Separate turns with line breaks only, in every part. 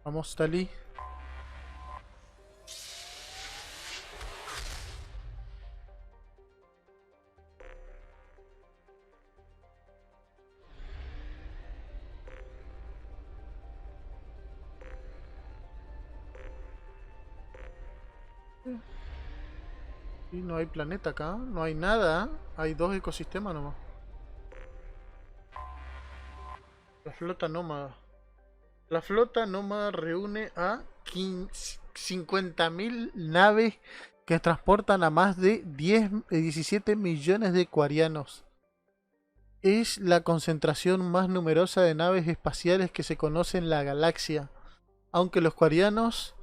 Vamos, Tali. Y no hay planeta acá, no hay nada. Hay dos ecosistemas nomás. La flota nómada. La flota nómada reúne a 50.000 naves que transportan a más de 17 millones de ecuarianos. Es la concentración más numerosa de naves espaciales que se conoce en la galaxia. Aunque los ecuarianos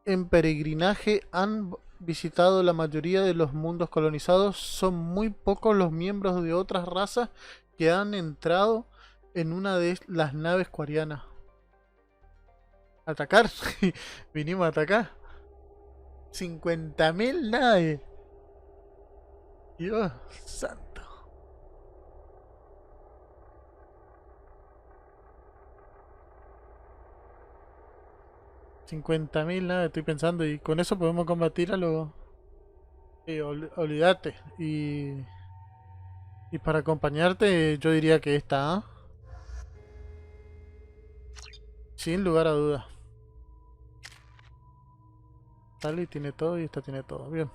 en peregrinaje han visitado la mayoría de los mundos colonizados, son muy pocos los miembros de otras razas que han entrado en una de las naves ecuarianas. Atacar. Vinimos a atacar. 50.000 naves. Dios santo. 50.000 naves, estoy pensando. Y con eso podemos combatir a los... olvídate. Y para acompañarte, yo diría que esta, ¿ah? Sin lugar a dudas. Tali tiene todo y esta tiene todo. Bien.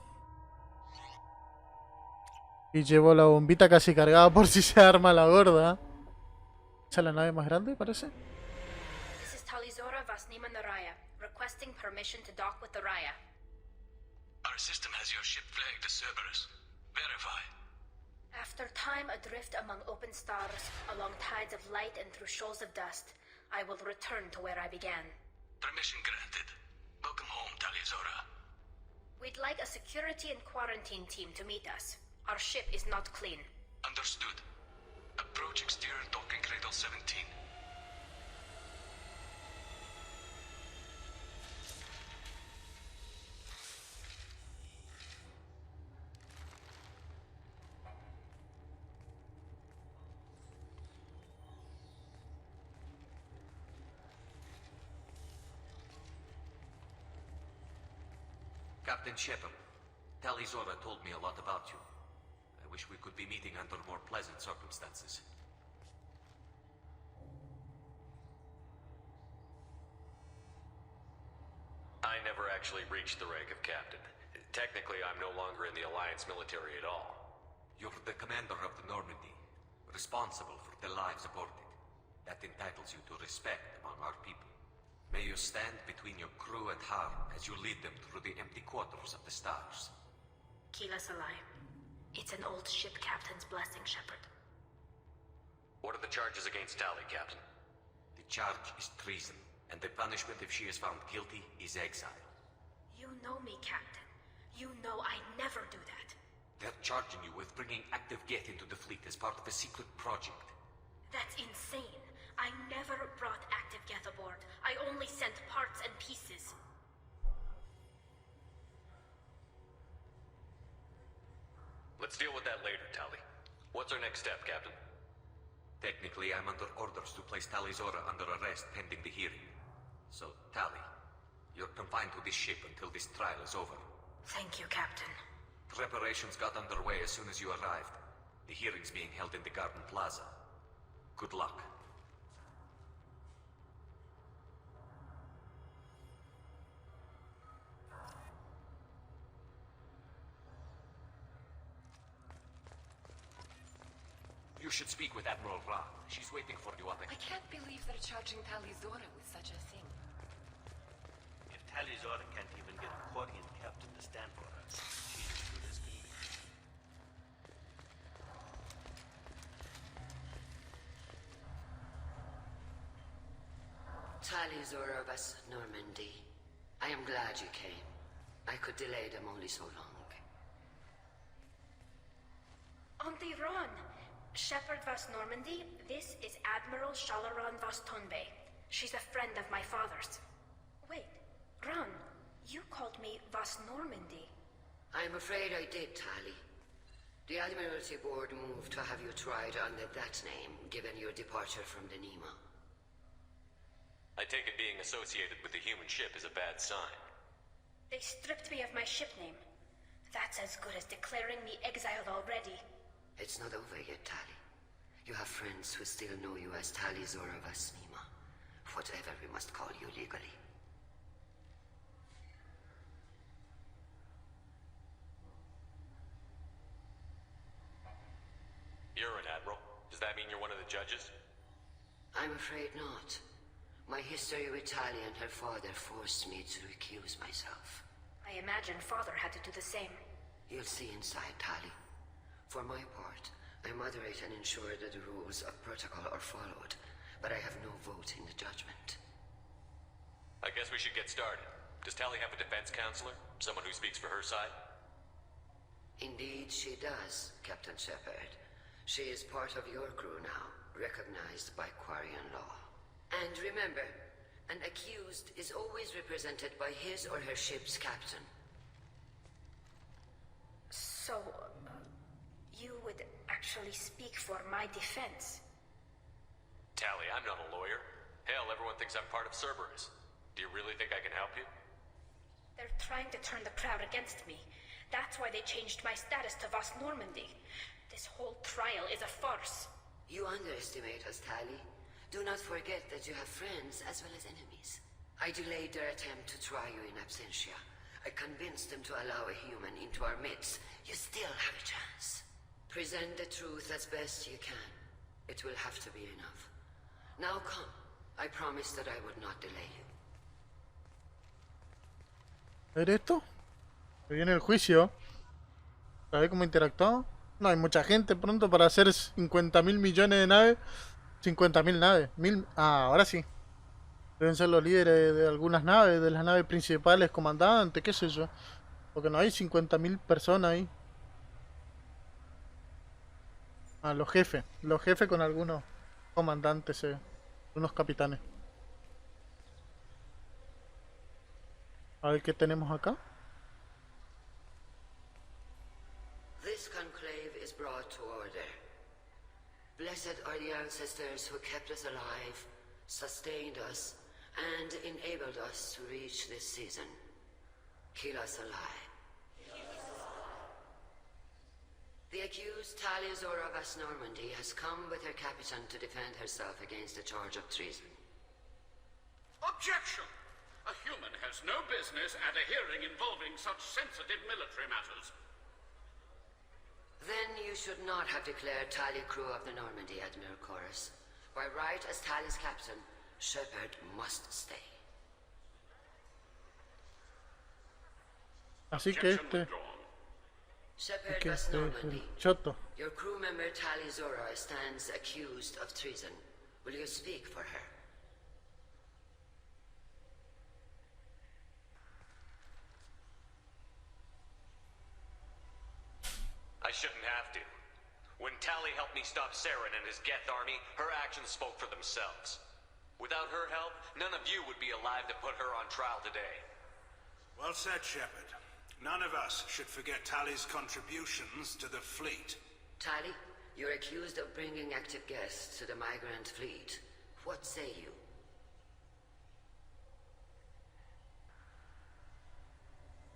Y llevo la bombita casi cargada por si se arma la gorda. ¿Esa es la nave más grande, parece?
This is Talizora Vasnima Naraya, requesting permission to dock with the Raya.
Our system has your ship flagged as Cerberus. Verify.
After time adrift among open stars, along tides of light and through shoals of dust, I will return to where I began.
Permission granted. Welcome home, Talizora.
We'd like a security and quarantine team to meet us. Our ship is not clean.
Understood. Approach exterior docking cradle 17.
Captain Shepard, Talizora told me a lot about you. I wish we could be meeting under more pleasant circumstances.
I never actually reached the rank of captain. Technically, I'm no longer in the Alliance military at all.
You're the commander of the Normandy, responsible for the lives aborted. That entitles you to respect among our people. May you stand between your crew and harm as you lead them through the empty quarters of the stars.
Kila Salai. It's an old ship captain's blessing, Shepard.
What are the charges against Tali, Captain?
The charge is treason, and the punishment if she is found guilty is exile.
You know me, Captain. You know I never do that.
They're charging you with bringing active Geth into the fleet as part of a secret project.
That's insane. I never brought active Geth aboard. I only sent parts and pieces.
Let's deal with that later, Tali. What's our next step, Captain?
Technically, I'm under orders to place Talizora under arrest pending the hearing. So, Tali, you're confined to this ship until this trial is over.
Thank you, Captain.
Preparations got underway as soon as you arrived. The hearing's being held in the Garden Plaza. Good luck. You should speak with Admiral Ra. She's waiting for you up
I can't believe they're charging Talizora with such a thing.
If Talizora can't even get a Quarian captain to stand for her, she's as good as can be.
Talizora vas Normandy. I am glad you came. I could delay them only so long.
Auntie Ron! Shepard Vas Normandy, this is Admiral Shalaran Vas Tonbe. She's a friend of my father's. Wait, Ron, you called me Vas Normandy.
I'm afraid I did, Tali. The Admiralty Board moved to have you tried under that name, given your departure from the Nima.
I take it being associated with the human ship is a bad sign.
They stripped me of my ship name. That's as good as declaring me exiled already.
It's not over yet, Tali. You have friends who still know you as Tali Zora Vasnima. Whatever we must call you legally.
You're an admiral. Does that mean you're one of the judges?
I'm afraid not. My history with Tali and her father forced me to recuse myself.
I imagine Father had to do the same.
You'll see inside, Tali. For my part, I moderate and ensure that the rules of protocol are followed, but I have no vote in the judgment.
I guess we should get started. Does Tali have a defense counselor? Someone who speaks for her side?
Indeed, she does, Captain Shepard. She is part of your crew now, recognized by Quarian law. And remember, an accused is always represented by his or her ship's captain.
So, you would actually speak for my defense?
Tali, I'm not a lawyer. Hell, everyone thinks I'm part of Cerberus. Do you really think I can help you?
They're trying to turn the crowd against me. That's why they changed my status to Vast Normandy. This whole trial is a farce.
You underestimate us, Tali. Do not forget that you have friends as well as enemies. I delayed their attempt to try you in absentia. I convinced them to allow a human into our midst. You still have a chance. Present the truth as best you can. It will have to be enough. Now come. I promised that I would not delay you.
¿Ver esto? Se viene el juicio. ¿Sabes cómo interactuamos? No, hay mucha gente pronto para hacer 50.000 millones de naves. 50.000 naves. Ahora sí. Deben ser los líderes de algunas naves, de las naves principales, comandantes, qué sé yo. Porque no hay 50.000 personas ahí. Los jefes. Los jefes con algunos comandantes, unos capitanes. A ver qué tenemos acá.
This conclave is brought to order. Blessed are the ancestors who kept us alive, sustained us, and enabled us to reach this season. Kill us alive. The accused Tali Zora Vas Normandy has come with her captain to defend herself against a charge of treason.
Objection! A human has no business at a hearing involving such sensitive military matters.
Then you should not have declared Tali crew of the Normandy, Admiral Chorus. By right as Tali's captain, Shepard must stay.
Así que
Shepard Vas Normandy.
Choto.
Your crew member Tali Zora stands accused of treason. Will you speak for her?
I shouldn't have to. When Tali helped me stop Saren and his Geth army, her actions spoke for themselves. Without her help, none of you would be alive to put her on trial today.
Well said, Shepard. None of us should forget Tali's contributions to the fleet.
Tali, you're accused of bringing active guests to the migrant fleet. What say you?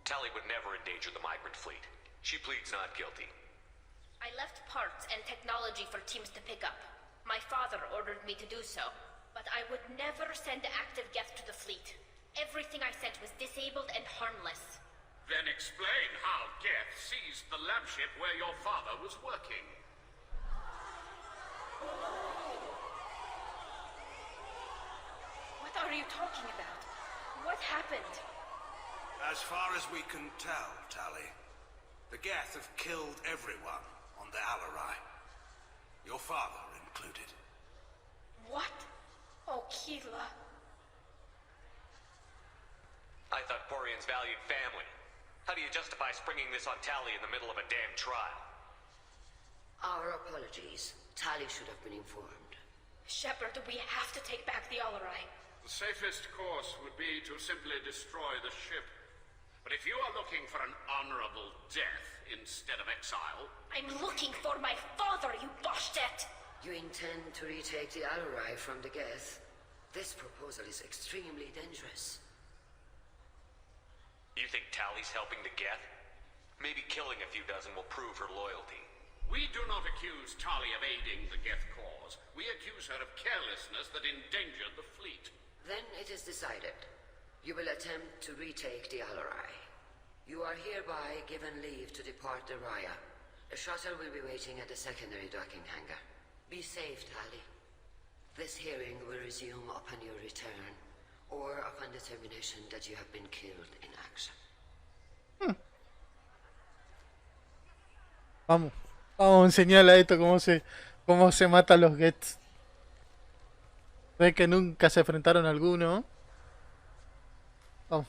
Tali would never endanger the migrant fleet. She pleads not guilty.
I left parts and technology for teams to pick up. My father ordered me to do so, but I would never send active Geth to the fleet. Everything I sent was disabled and harmless.
Then explain how Geth seized the lab ship where your father was working.
What are you talking about? What happened?
As far as we can tell, Tali, the Geth have killed everyone on the Alarai. Your father included.
What? Oh, Keela.
I thought Quarians valued family. How do you justify springing this on Tali in the middle of a damn trial?
Our apologies. Tali should have been informed.
Shepard, we have to take back the Alarai.
The safest course would be to simply destroy the ship. But if you are looking for an honorable death instead of exile...
I'm looking for my father, you Boshtet!
You intend to retake the Alarai from the Geth? This proposal is extremely dangerous.
You think Tali's helping the Geth? Maybe killing a few dozen will prove her loyalty.
We do not accuse Tali of aiding the Geth cause. We accuse her of carelessness that endangered the fleet.
Then it is decided. You will attempt to retake the Alarai. You are hereby given leave to depart the Raya. The shuttle will be waiting at the secondary docking hangar. Be safe, Tali. This hearing will resume upon your return, or upon determination that you have been killed in action.
Vamos a enseñarle a esto cómo se mata a los Gets. Ve que nunca se enfrentaron a alguno. Vamos.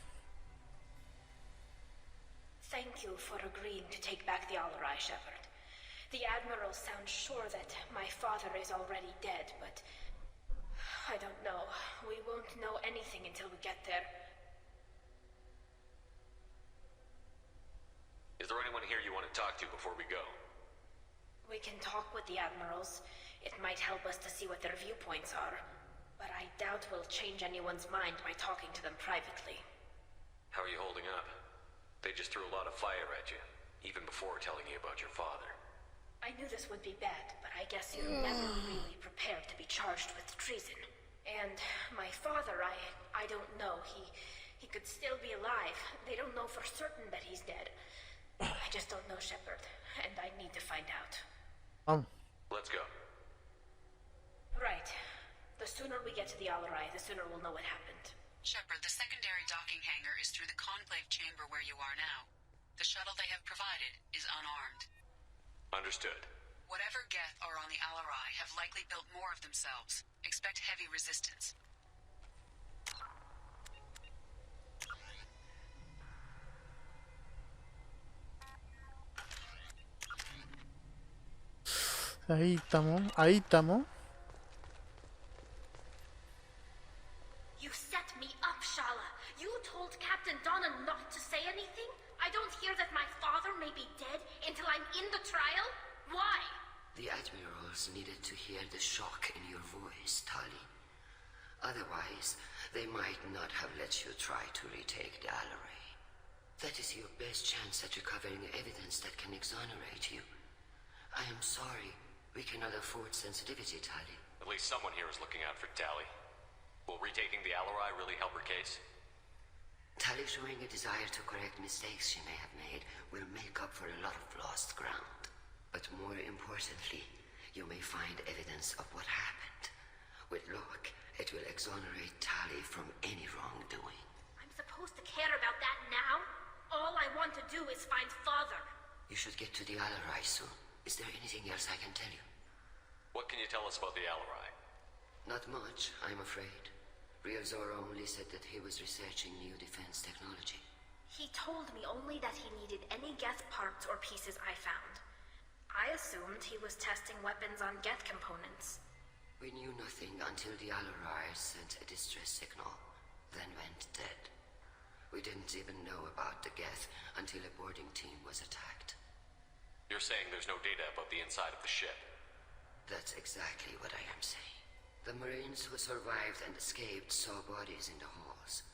Thank you for agreeing to take back the Alarai, Shepard. The Admiral sounds sure that my father is already dead, but I don't know. We won't know anything until we get there.
Is there anyone here you want to talk to before we go?
We can talk with the Admirals. It might help us to see what their viewpoints are. But I doubt we'll change anyone's mind by talking to them privately.
How are you holding up? They just threw a lot of fire at you, even before telling you about your father.
I knew this would be bad, but I guess you're never really prepared to be charged with treason. And my father, I don't know. He could still be alive. They don't know for certain that he's dead. I just don't know, Shepard, and I need to find out.
Let's go.
Right. The sooner we get to the Alarai, the sooner we'll know what happened.
Shepard, the secondary docking hangar is through the conclave chamber where you are now. The shuttle they have provided is unarmed.
Understood.
Whatever Geth are on the Alarai have likely built more of themselves. Expect heavy resistance.
Ahí estamos.
You set me up, Shala. You told Captain Donna not to say anything? I don't hear that my father may be dead until I'm in the trial? Why?
The Admirals needed to hear the shock in your voice, Tali. Otherwise, they might not have let you try to retake the Alarai. That is your best chance at recovering evidence that can exonerate you. I am sorry. We cannot afford sensitivity, Tali.
At least someone here is looking out for Tali. Will retaking the Alarai really help her case?
Tali showing a desire to correct mistakes she may have made will make up for a lot of lost ground. But more importantly, you may find evidence of what happened. With luck, it will exonerate Tali from any wrongdoing.
I'm supposed to care about that now? All I want to do is find Father.
You should get to the Alarai soon. Is there anything else I can tell you?
What can you tell us about the Alarai?
Not much, I'm afraid. Real Zoro only said that he was researching new defense technology.
He told me only that he needed any Geth parts or pieces I found. I assumed he was testing weapons on Geth components.
We knew nothing until the Alarai sent a distress signal, then went dead. We didn't even know about the Geth until a boarding team was attacked.
You're saying there's no data about the inside of the ship?
That's exactly what I am saying. The Marines who survived and escaped saw bodies in the halls.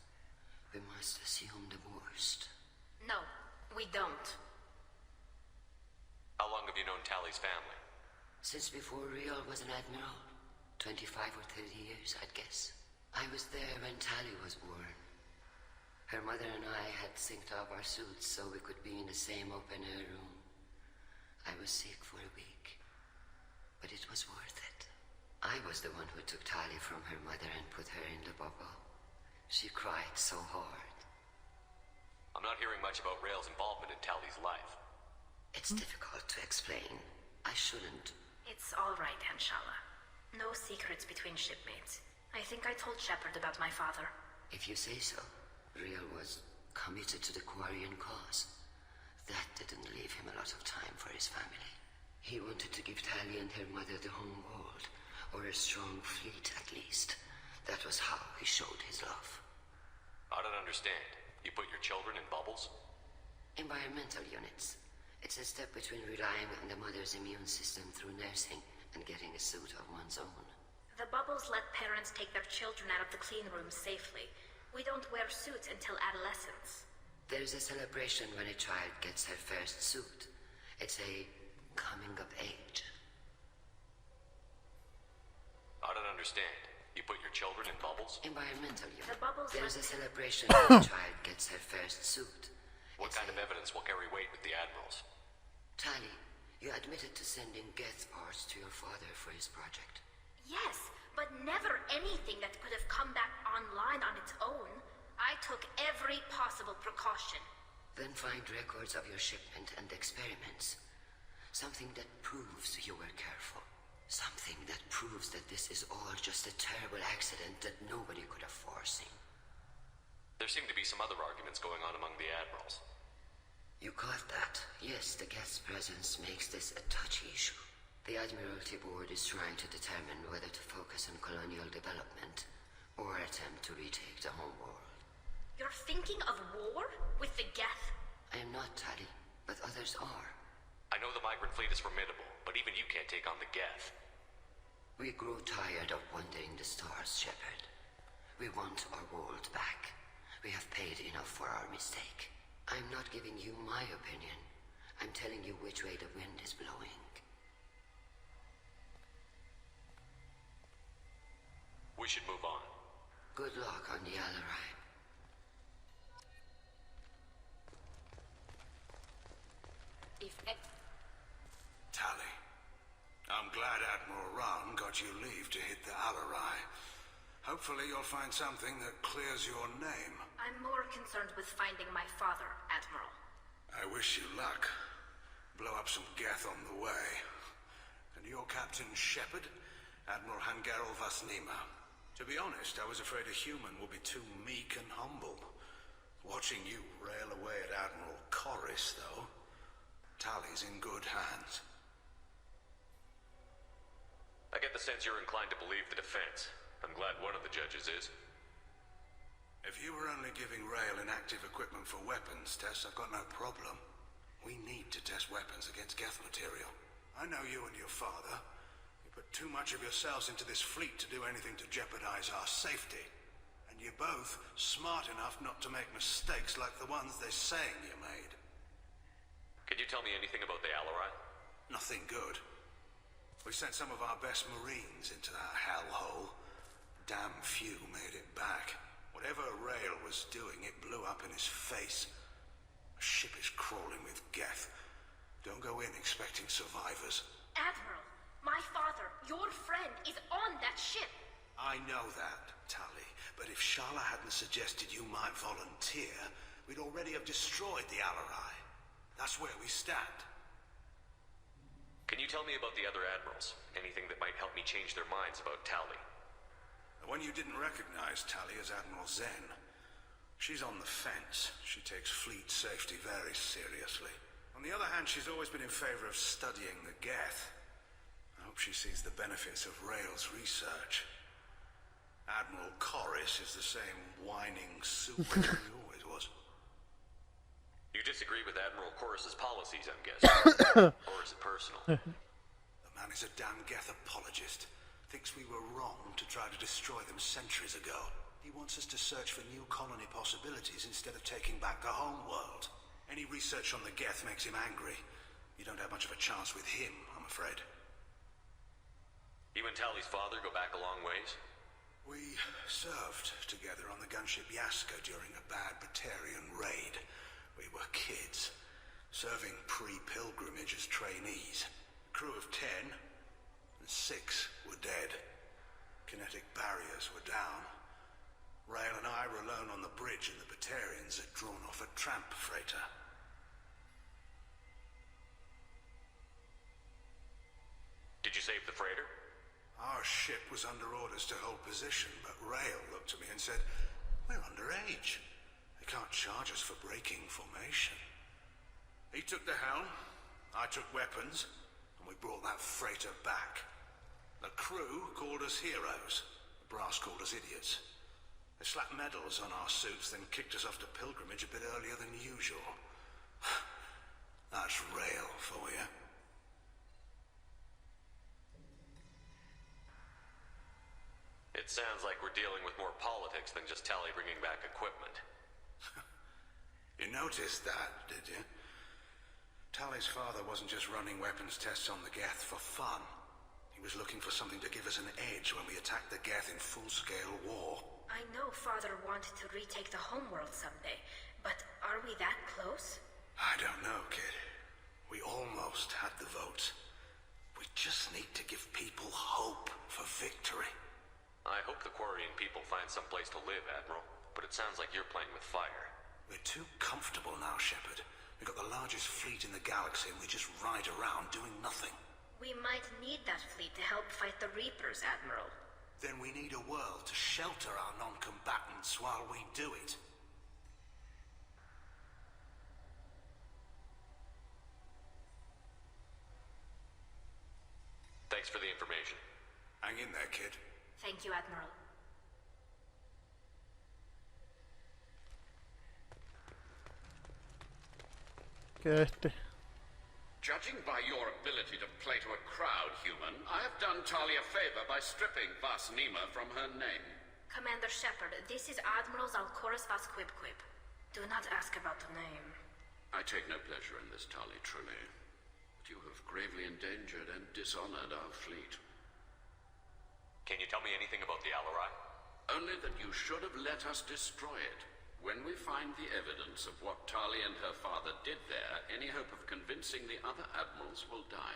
We must assume the worst.
No, we don't.
How long have you known Tali's family?
Since before Real was an admiral. 25 or 30 years, I'd guess. I was there when Tali was born. Her mother and I had synced up our suits so we could be in the same open-air room. I was sick for a week, but it was worth it. I was the one who took Tali from her mother and put her in the bubble. She cried so hard.
I'm not hearing much about Rail's involvement in Tali's life.
It's difficult to explain. I shouldn't.
It's all right, Anshala. No secrets between shipmates. I think I told Shepard about my father.
If you say so. Real was committed to the Quarian cause. That didn't leave him a lot of time for his family. He wanted to give Tali and her mother the home world, or a strong fleet at least. That was how he showed his love.
I don't understand. You put your children in bubbles?
Environmental units. It's a step between relying on the mother's immune system through nursing and getting a suit of one's own.
The bubbles let parents take their children out of the clean rooms safely. We don't wear suits until adolescence.
There's a celebration when a child gets her first suit. It's a coming of age.
I don't understand. You put your children in bubbles?
Environmental unit.
The bubbles
There's a
let-
celebration when a child gets her first suit.
What kind of evidence will carry weight with the admirals?
Tali, you admitted to sending Geth parts to your father for his project.
Yes, but never anything that could have come back online on its own. I took every possible precaution.
Then find records of your shipment and experiments. Something that proves you were careful. Something that proves that this is all just a terrible accident that nobody could have foreseen.
There seem to be some other arguments going on among the admirals.
You caught that? Yes, the Geth's presence makes this a touchy issue. The Admiralty Board is trying to determine whether to focus on colonial development or attempt to retake the home world.
You're thinking of war? With the Geth?
I am not, Tali, but others are.
I know the migrant fleet is formidable, but even you can't take on the Geth.
We grow tired of wandering the stars, Shepard. We want our world back. We have paid enough for our mistake. I'm not giving you my opinion. I'm telling you which way the wind is blowing.
We should move on.
Good luck on the Alarai.
Tali, I'm glad Admiral Rahn got you leave to hit the Alarai. Hopefully you'll find something that clears your name.
I'm more concerned with finding my father, Admiral.
I wish you luck. Blow up some Geth on the way. And your Captain Shepard, Admiral Hangarel Vasnima. To be honest, I was afraid a human would be too meek and humble. Watching you rail away at Admiral Corris, though, Tali's in good hands.
I get the sense you're inclined to believe the defense. I'm glad one of the judges is.
If you were only giving Rail inactive equipment for weapons tests, I've got no problem. We need to test weapons against Geth material. I know you and your father. You put too much of yourselves into this fleet to do anything to jeopardize our safety. And you're both smart enough not to make mistakes like the ones they're saying you made.
Can you tell me anything about the Alarai?
Nothing good. We sent some of our best Marines into that hellhole. Damn few made it back. Whatever Rail was doing, it blew up in his face. A ship is crawling with Geth. Don't go in expecting survivors.
Admiral, my father, your friend, is on that ship.
I know that, Tali. But if Shala hadn't suggested you might volunteer, we'd already have destroyed the Alarai. That's where we stand.
Can you tell me about the other admirals? Anything that might help me change their minds about Tali?
The one you didn't recognize, Tali, is Admiral Zen. She's on the fence. She takes fleet safety very seriously. On the other hand, she's always been in favor of studying the Geth. I hope she sees the benefits of Rail's research. Admiral Corris is the same whining super he always was.
You disagree with Admiral Corris's policies, I'm guessing. Or is it personal?
The man is a damn Geth apologist. Thinks we were wrong to try to destroy them centuries ago. He wants us to search for new colony possibilities instead of taking back the home world. Any research on the Geth makes him angry. You don't have much of a chance with him, I'm afraid.
You and Tali's father go back a long ways?
We served together on the gunship Yaska during a bad Batarian raid. We were kids, serving pre-pilgrimage as trainees. A crew of 10, and 6 were dead. Kinetic barriers were down. Rail and I were alone on the bridge, and the Batarians had drawn off a tramp freighter.
Did you save the freighter?
Our ship was under orders to hold position, but Rail looked at me and said, "We're underage. They can't charge us for breaking formation." He took the helm, I took weapons, and we brought that freighter back. The crew called us heroes. The brass called us idiots. They slapped medals on our suits, then kicked us off to pilgrimage a bit earlier than usual. That's Rail for you.
It sounds like we're dealing with more politics than just Tali bringing back equipment.
You noticed that, did you? Tali's father wasn't just running weapons tests on the Geth for fun. He was looking for something to give us an edge when we attacked the Geth in full-scale war.
I know Father wanted to retake the homeworld someday, but are we that close?
I don't know, kid. We almost had the vote. We just need to give people hope for victory.
I hope the Quarian people find some place to live, Admiral, but it sounds like you're playing with fire.
We're too comfortable now, Shepard. We've got the largest fleet in the galaxy and we just ride around doing nothing.
We might need that fleet to help fight the Reapers, Admiral.
Then we need a world to shelter our non-combatants while we do it.
Thanks for the information.
Hang in there, kid.
Thank you, Admiral.
Queda este.
Judging by your ability to play to a crowd, human, I have done Tali a favor by stripping Vas Nima from her name.
Commander Shepard, this is Admiral Zalkoris Vas Quib. Do not ask about the name.
I take no pleasure in this, Tali, truly. But you have gravely endangered and dishonored our fleet.
Can you tell me anything about the Alarai?
Only that you should have let us destroy it. When we find the evidence of what Tali and her father did there, any hope of convincing the other admirals will die.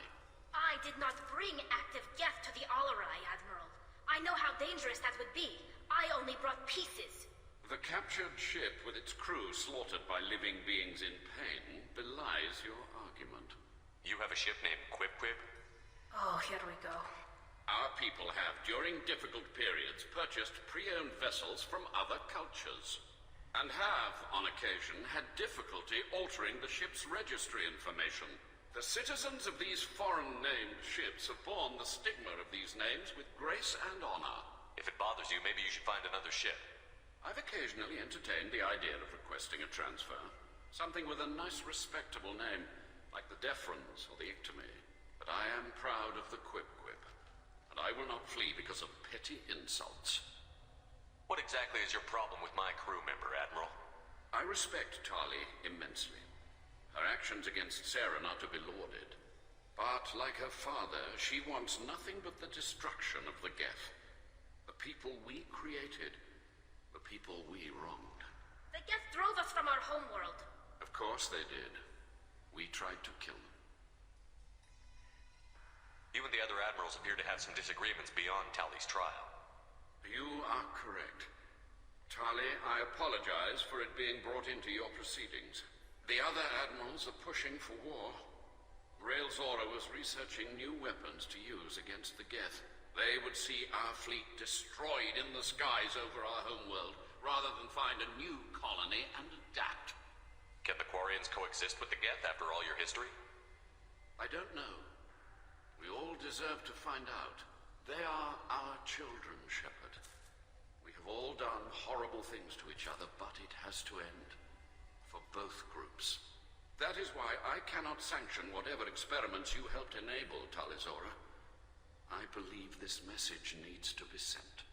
I did not bring active Geth to the Alarai, Admiral. I know how dangerous that would be. I only brought pieces.
The captured ship with its crew slaughtered by living beings in pain belies your argument.
You have a ship named Quib?
Oh, here we go.
Our people have, during difficult periods, purchased pre-owned vessels from other cultures. And have, on occasion, had difficulty altering the ship's registry information. The citizens of these foreign-named ships have borne the stigma of these names with grace and honor.
If it bothers you, maybe you should find another ship.
I've occasionally entertained the idea of requesting a transfer. Something with a nice, respectable name, like the Deferens or the Ictomy. But I am proud of the Quib, and I will not flee because of petty insults.
What exactly is your problem with my crew member, Admiral?
I respect Tali immensely. Her actions against Saren are to be lauded. But, like her father, she wants nothing but the destruction of the Geth. The people we created. The people we wronged.
The Geth drove us from our homeworld.
Of course they did. We tried to kill them.
You and the other admirals appear to have some disagreements beyond Tali's trial.
You are correct. Tali, I apologize for it being brought into your proceedings. The other admirals are pushing for war. Rael Zora was researching new weapons to use against the Geth. They would see our fleet destroyed in the skies over our homeworld, rather than find a new colony and adapt.
Can the Quarians coexist with the Geth after all your history?
I don't know. We all deserve to find out. They are our children, Shepard. We have all done horrible things to each other, but it has to end. For both groups. That is why I cannot sanction whatever experiments you helped enable, Tali Zora. I believe this message needs to be sent.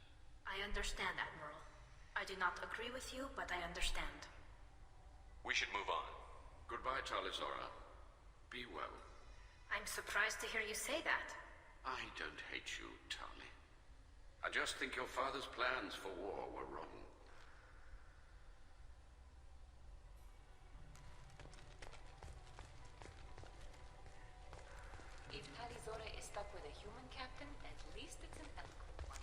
I understand, Admiral. I do not agree with you, but I understand.
We should move on.
Goodbye, Tali Zora. Be well.
I'm surprised to hear you say that.
I don't hate you, Tali. I just think your father's plans for war were wrong.
If Tali Zora is stuck with a human captain, at least it's an eloquent one.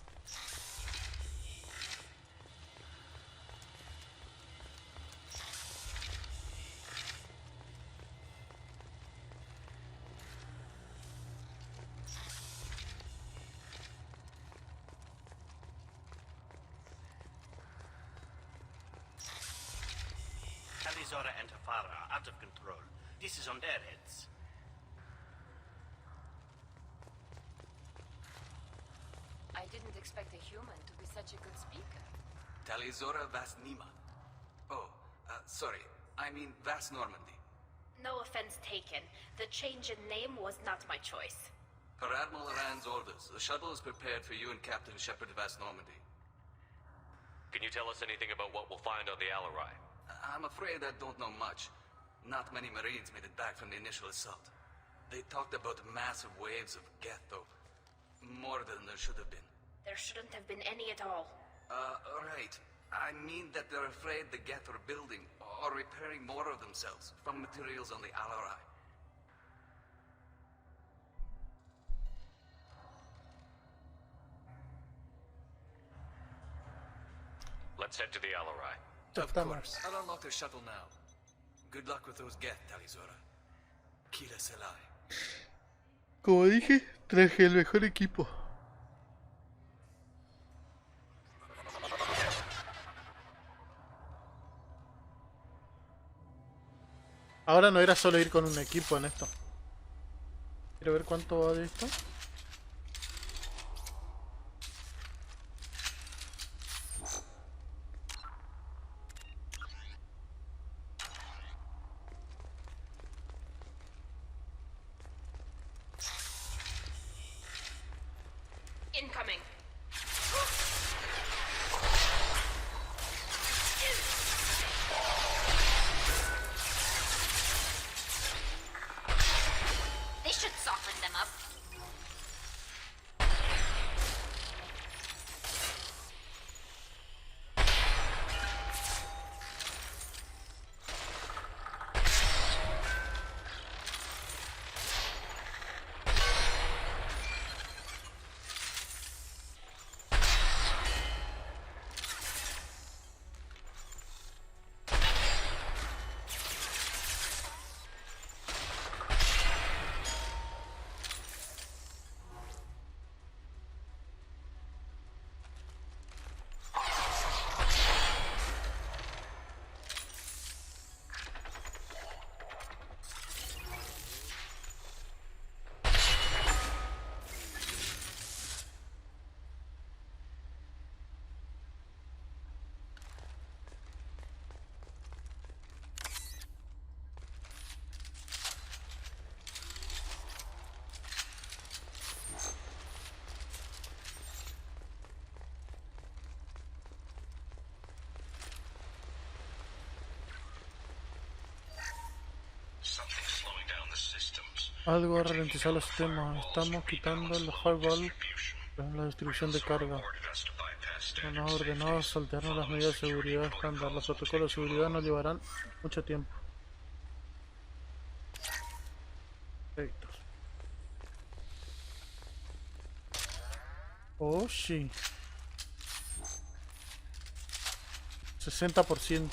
Tali Zora and her father are out of control. This is on their heads.
I didn't expect a human to be such a good speaker.
Tali Zora Vas Nima. Oh, sorry. I mean Vas Normandy.
No offense taken. The change in name was not my choice.
Per Admiral Rand's orders, the shuttle is prepared for you and Captain Shepard of West Normandy.
Can you tell us anything about what we'll find on the Alarai?
I'm afraid I don't know much. Not many Marines made it back from the initial assault. They talked about massive waves of Geth, though. More than there should have been.
There shouldn't have been any at all.
Right. I mean that they're afraid the Geth are building or repairing more of themselves from materials on the Alarai.
Let's head to the Alarai.
Of course. I'll unlock the shuttle now. Good luck with those Geth, Talizora. Kira Selai.
Como dije, traje el mejor equipo. Ahora no era solo ir con un equipo en esto. Quiero ver cuánto va de esto.
Incoming. They should soften them up.
Algo ha ralentizado los sistemas. Estamos quitando los firewall en la distribución de carga. Nos ha ordenado saltearnos las medidas de seguridad estándar. Los protocolos de seguridad nos llevarán mucho tiempo. Perfecto. Oh, sí. 60%.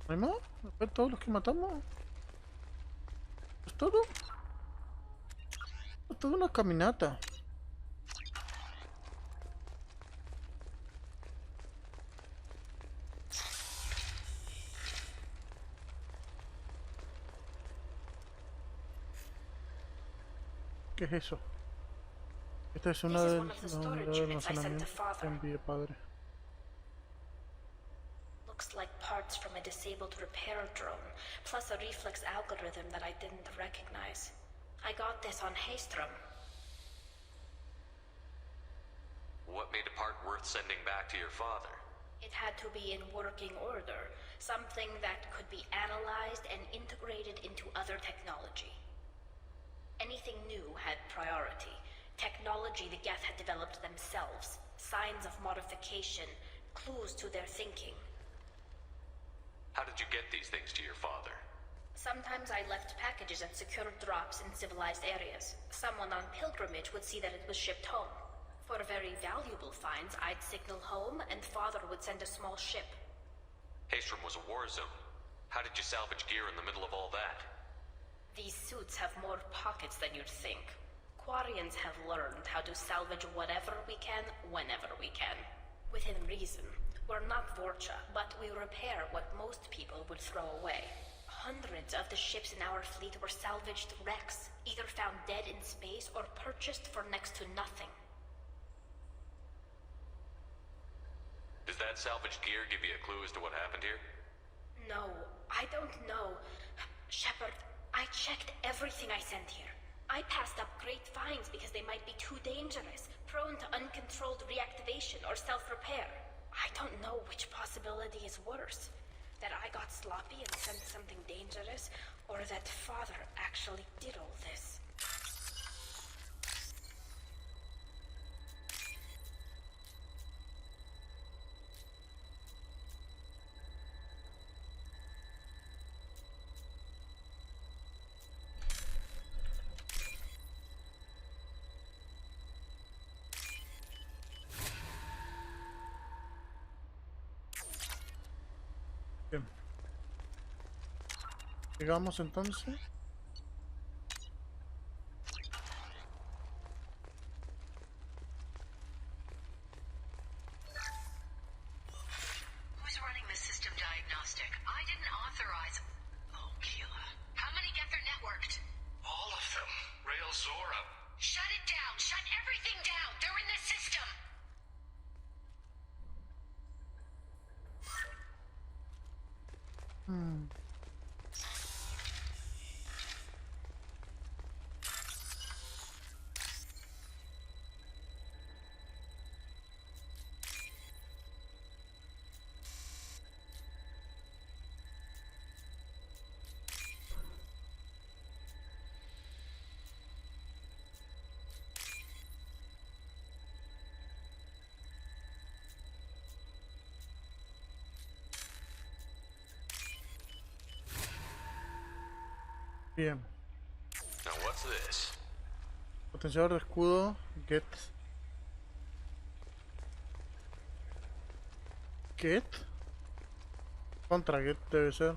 ¿No hay más? ¿A ver todos los que matamos? ¿Es todo? Es toda una caminata. ¿Qué es eso? Esta es una de las unidades de almacenamiento que envié, padre.
Looks like parts from a disabled repair drone, plus a reflex algorithm that I didn't recognize. I got this on Haystrom.
What made a part worth sending back to your father?
It had to be in working order, something that could be analyzed and integrated into other technology. Anything new had priority. Technology the Geth had developed themselves, signs of modification, clues to their thinking.
How did you get these things to your father?
Sometimes I left packages at secured drops in civilized areas. Someone on pilgrimage would see that it was shipped home. For very valuable finds, I'd signal home, and Father would send a small ship.
Haystrom was a war zone. How did you salvage gear in the middle of all that?
These suits have more pockets than you'd think. Quarians have learned how to salvage whatever we can, whenever we can. Within reason. We're not Vorcha, but we repair what most people would throw away. Hundreds of the ships in our fleet were salvaged wrecks, either found dead in space or purchased for next to nothing.
Does Does that salvaged gear give you a clue as to what happened here?
No, I don't know. Shepard, I checked everything I sent here. I passed up great finds because they might be too dangerous, prone to uncontrolled reactivation or self-repair. I don't know which possibility is worse. That I got sloppy and sent something dangerous, or that Father actually did all this.
Bien. Llegamos entonces.
Who's running the system diagnostic? I didn't authorize. Oh, Keela. How many get their networked?
All of them. Rail Zora.
Shut it down. Shut everything down. They're in the system.
Bien.
Now what's this?
Potenciador de escudo. Get. Get. Contra Get debe ser.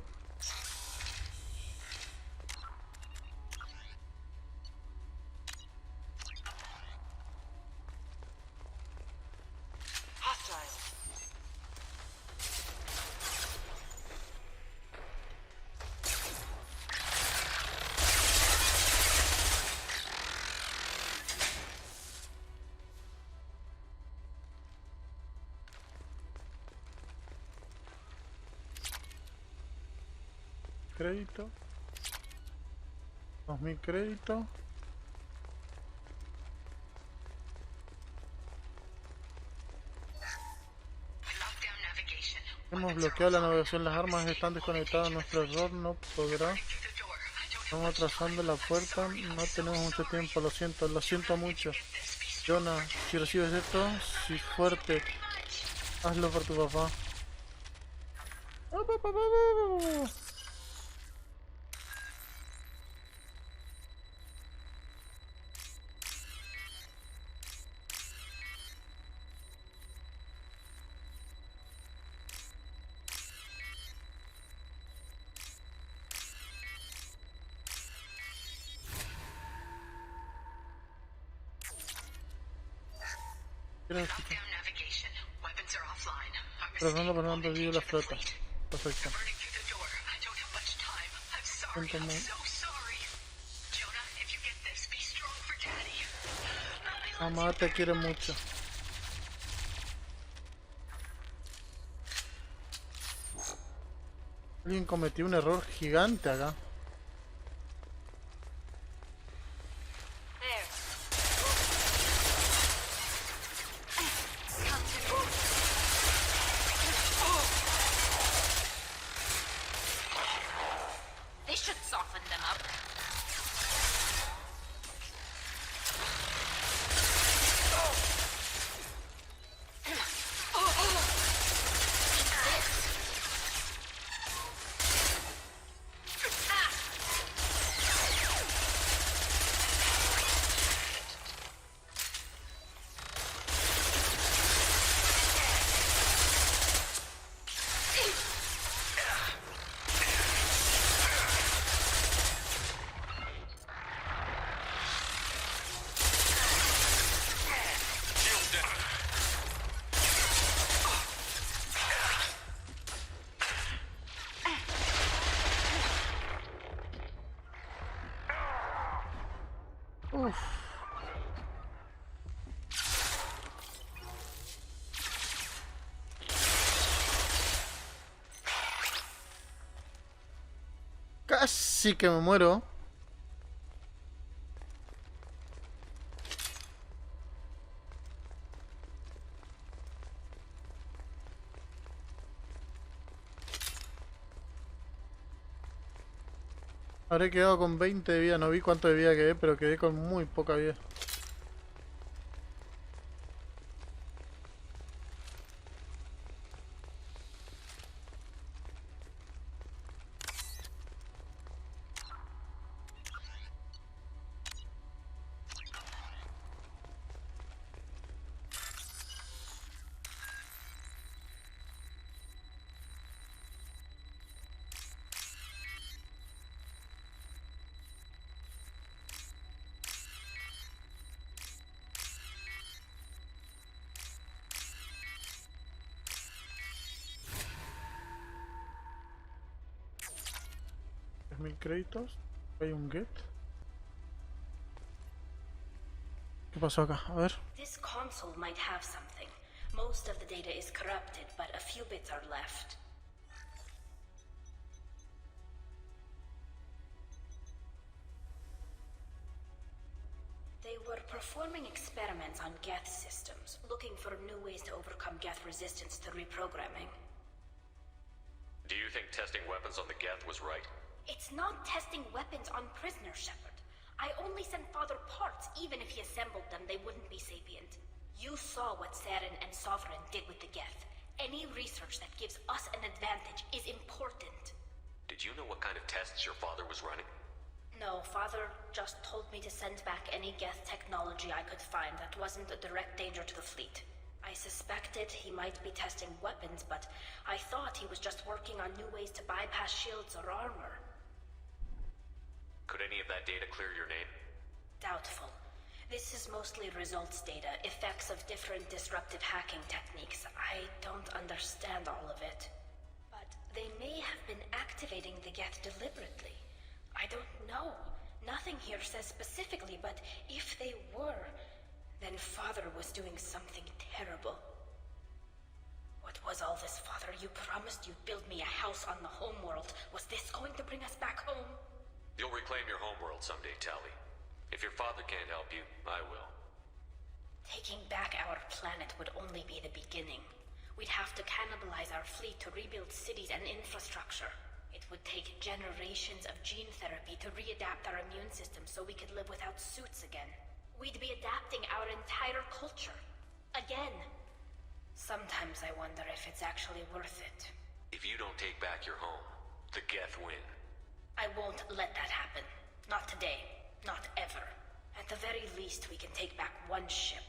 Crédito. 2000 créditos. Hemos bloqueado la navegación. Las armas están desconectadas. Nuestro error no podrá. Estamos atrasando la puerta. No tenemos mucho tiempo. Lo siento mucho. Jonah, si recibes esto, si fuerte, hazlo por tu papá. Tratando pero no han perdido la flota. Perfecto. Mamá te quiere mucho. Alguien cometió un error gigante acá. Casi que me muero. Habré quedado con 20 de vida. No vi cuánto de vida quedé, pero quedé con muy poca vida. $1000 créditos. Hay un get. ¿Qué pasó acá? A ver.
This console might have something. Most of the data is corrupted, but a few bits are left. They were performing experiments on Geth systems, looking for new ways to overcome Geth resistance to reprogramming.
Do you think testing weapons on the Geth was right?
It's not testing weapons on prisoners, Shepard. I only sent Father parts. Even if he assembled them, they wouldn't be sapient. You saw what Saren and Sovereign did with the Geth. Any research that gives us an advantage is important.
Did you know what kind of tests your father was running?
No, Father just told me to send back any Geth technology I could find that wasn't a direct danger to the fleet. I suspected he might be testing weapons, but I thought he was just working on new ways to bypass shields or armor.
Could any of that data clear your name?
Doubtful. This is mostly results data, effects of different disruptive hacking techniques. I don't understand all of it. But they may have been activating the Geth deliberately. I don't know. Nothing here says specifically, but if they were, then Father was doing something terrible. What was all this, Father? You promised you'd build me a house on the homeworld. Was this going to bring us back home?
You'll reclaim your homeworld someday, Tali. If your father can't help you, I will.
Taking back our planet would only be the beginning. We'd have to cannibalize our fleet to rebuild cities and infrastructure. It would take generations of gene therapy to readapt our immune system so we could live without suits again. We'd be adapting our entire culture. Again. Sometimes I wonder if it's actually worth it.
If you don't take back your home, the Geth win.
I won't let that happen. Not today. Not ever. At the very least, we can take back one ship.